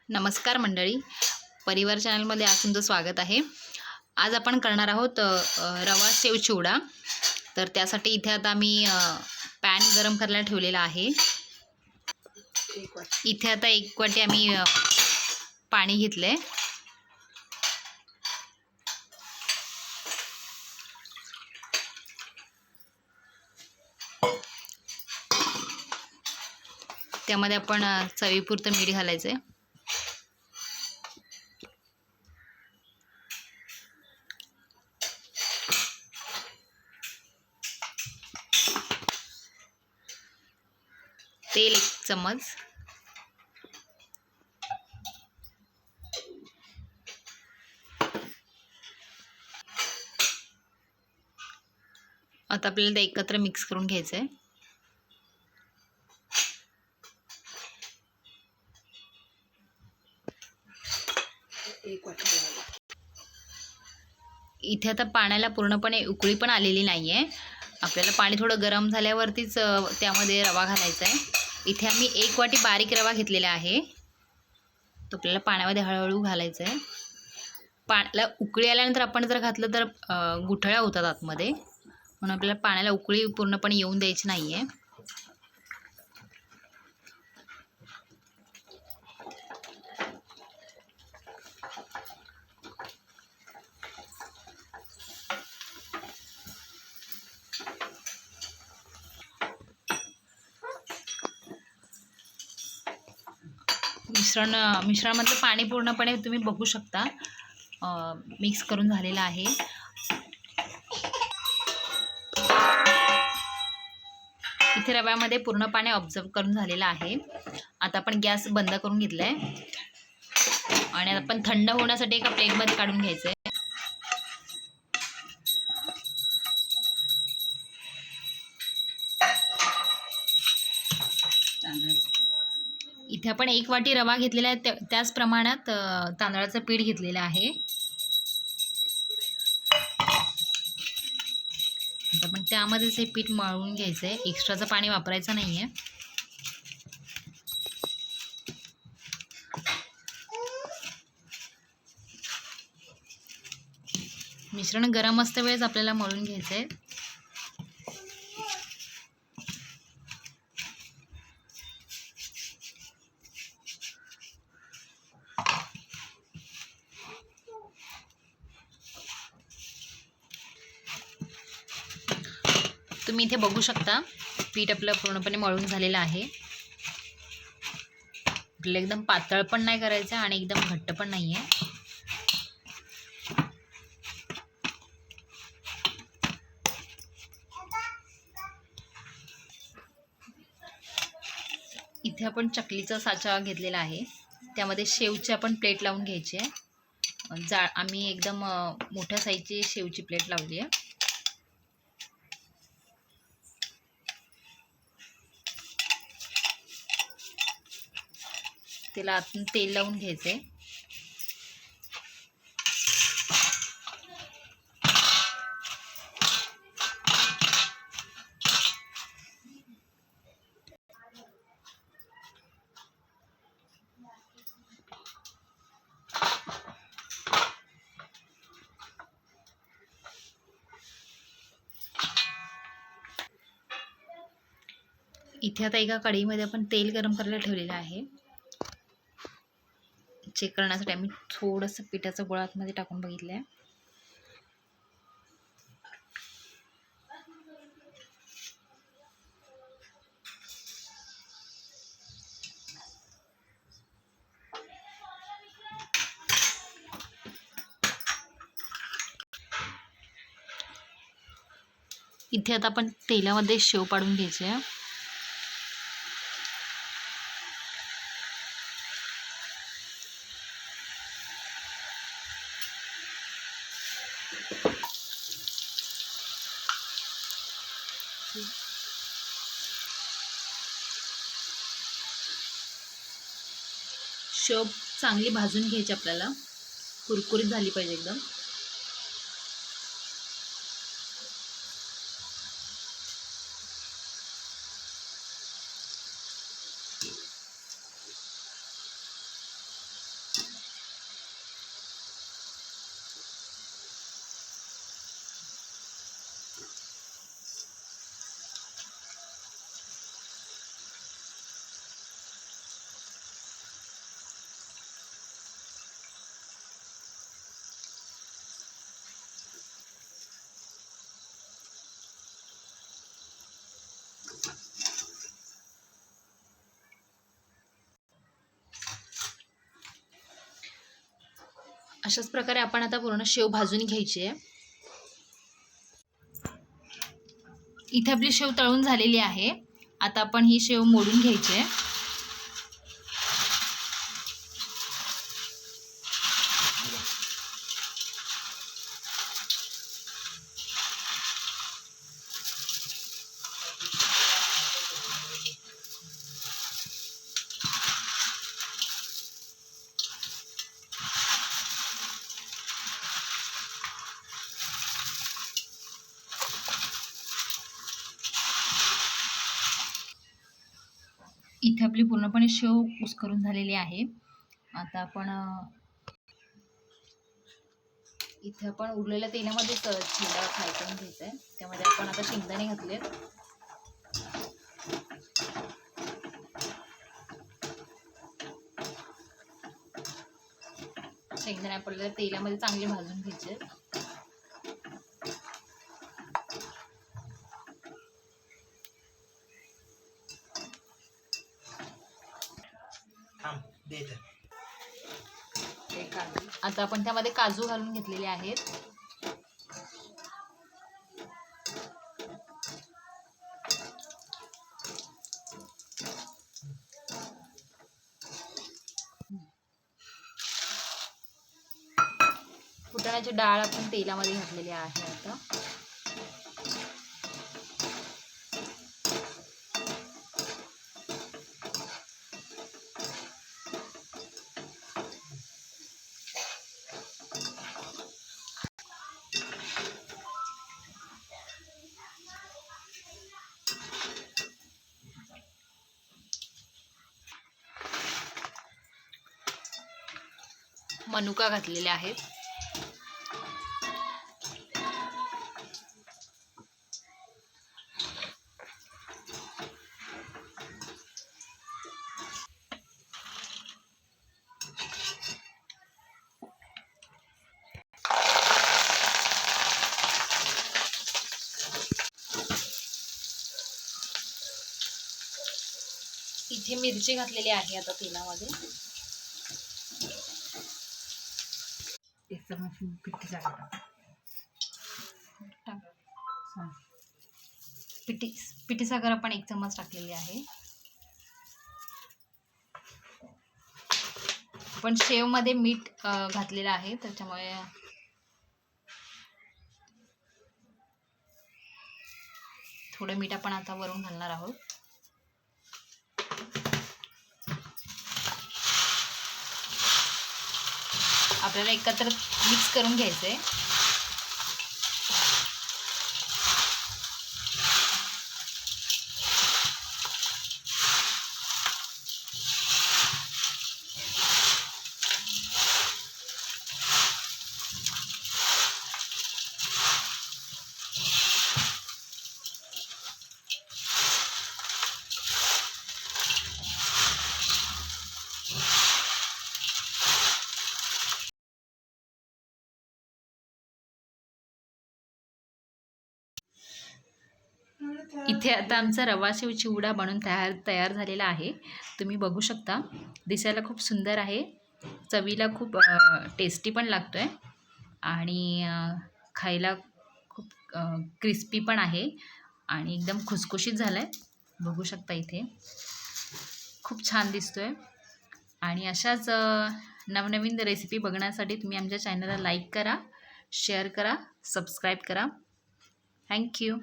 नमस्कार मंडळी, परिवार चॅनलमध्ये आज तुमचं स्वागत आहे. आज आपण करणार आहोत रवा शेव चिवडा. तर त्यासाठी इथे आता मी पॅन गरम करायला ठेवलेला आहे. इथे आता 1 वाटी आम्ही पाणी घेतले. त्यामध्ये आपण चवीपुरतं मीठ घालायचं आहे. तेल 1 चम्मच. आता आपल्याला ते एकत्र मिक्स करून घ्यायचं आहे. इथे आता पाण्याला पूर्णपणे उकळी पण आलेली नाही आहे. आपल्याला पाणी थोडं गरम झाल्यावरतीच त्यामध्ये रवा घालायचा आहे. इथे आम्ही 1 वाटी बारीक रवा घेतलेला आहे. तो आपल्याला पाण्यामध्ये हळूहळू घालायचा आहे. पाण्याला उकळी आल्यानंतर आपण जर घातलं तर गुठळ्या होतात आतमध्ये, म्हणून आपल्याला पाण्याला उकळी पूर्णपणे येऊन द्यायची नाही आहे. मिश्रणामधलं पाणी पूर्णपणे तुम्ही बघू शकता मिक्स करून झालेलं आहे. इथे रव्यामध्ये पूर्ण पाणी ऑब्झर्व करून झालेलं आहे. आता आपण गॅस बंद करून घेतला आहे आणि आपण थंड होण्यासाठी एका प्लेटमध्ये काढून घ्यायचं आहे. इथे आपण 1 वाटी रवा घेतलेला आहे, त्याच प्रमाणात तांदळाचं पीठ घेतलेलं आहे. आता आपण त्यामध्येच हे पीठ मळून घ्यायचं आहे, एक्स्ट्राचं पाणी वापरायचं नाही आहे. मिश्रण गरम असते वेळेस आपल्याला मळून घ्यायचं आहे. तुम्ही इथे बघू शकता पीठ आपलं पूर्णपणे मळून झालेलं आहे. आपल्याला एकदम पातळ पण नाही करायचं आणि एकदम घट्ट पण नाही आहे. इथे आपण चकलीचा साचा घेतलेला आहे, त्यामध्ये शेवची आपण प्लेट लावून घ्यायची आहे. आम्ही एकदम मोठ्या साईजची शेवची प्लेट लावली आहे. त्याला आतून तेल लावून घ्यायचं आहे. इथे आता एका कढईमध्ये आपण तेल गरम करायला ठेवलेलं आहे. चेक करण्यासाठी आम्ही थोडंसं पिठाचा गोळा आतमध्ये टाकून बघितलं आहे. इथे आता आपण तेलामध्ये शेव पाडून घ्यायचे आहे. शेव चांगली भाजून घ्यायची आपल्याला, कुरकुरीत झाली पाहिजे एकदम. अशाच प्रकारे आपण आता पूर्ण शेव भाजून घ्यायची आहे. इथे आपली शेव तळून झालेली आहे. आता आपण ही शेव मोडून घ्यायची आहे. इथे आपली पूर्णपणे शेव कुस्करून झालेली आहे. आता आपण इथे आपण उरलेल्या तेलामध्ये चिवडा फ्राय करून घ्यायचा आहे. त्यामध्ये आपण आता शेंगदाणे घातलेत. शेंगदाणे आपल्याला तेलामध्ये चांगले भाजून घ्यायचे. आता आपण त्यामध्ये काजू घालून घेतलेले आहेत. फुटाण्याची डाळ आपण तेलामध्ये घातलेली आहे. आता मनुका घातलेले आहेत. इथे मिरची घातलेली आहे आता तेलामध्ये. पिठी साखर आपण 1 चम्मच टाकलेली आहे. आपण शेव मध्ये मीठ घातलेलं आहे, त्याच्यामुळे थोडं मीठ आपण आता वरून घालणार आहोत. आपल्याला एकत्र मिक्स करून घ्यायचंय. इथे आता आमचा रवा शेव चिवडा बनून तयार झालेला आहे. तुम्ही बघू शकता. दिसायला खूप सुंदर आहे. चवीला खूप टेस्टी पण लागतोय आणि खायला खूप क्रिस्पी पण आहे आणि एकदम खुसखुशीत झालाय. बघू शकता इथे खूप छान दिसतोय. आणि अशाच नवनवीन रेसिपी बघण्यासाठी तुम्ही आमच्या चॅनलला लाईक करा, शेअर करा, सबस्क्राईब करा. थँक्यू.